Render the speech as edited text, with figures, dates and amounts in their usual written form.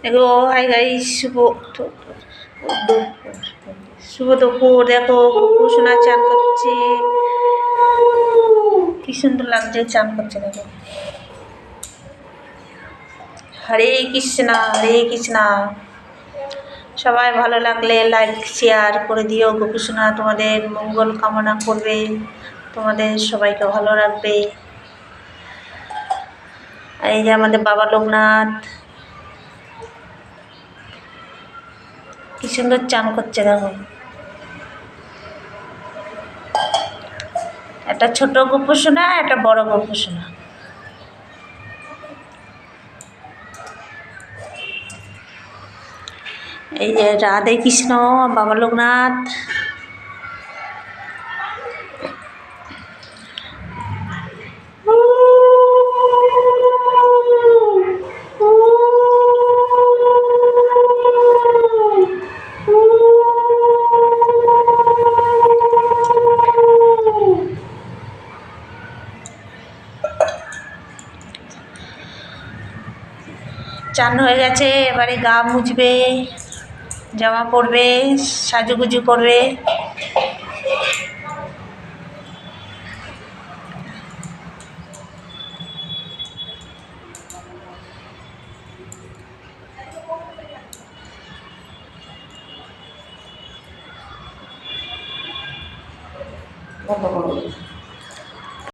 দেখো hi guys, শুভ দুপুর। দেখো কুকু সোনা চান করছে, কি সুন্দর লাগছে চান করছে। দেখো, হরে কৃষ্ণা হরে কৃষ্ণা। সবাই ভালো লাগলে লাইক শেয়ার করে দিও। কুকু সোনা তোমাদের মঙ্গল কামনা করবে, তোমাদের সবাইকে ভালো রাখবে। এই যে আমাদের বাবা লোকনাথ কি সুন্দর চান করছে। দেখো, একটা ছোট গপু সোনা, একটা বড় গপু সোনা। এই যে রাধে কৃষ্ণ, বাবা লোকনাথ। চান হয়ে গেছে, এবারে গা মুছবে, জামা পরবে, সাজুগুজু করবে।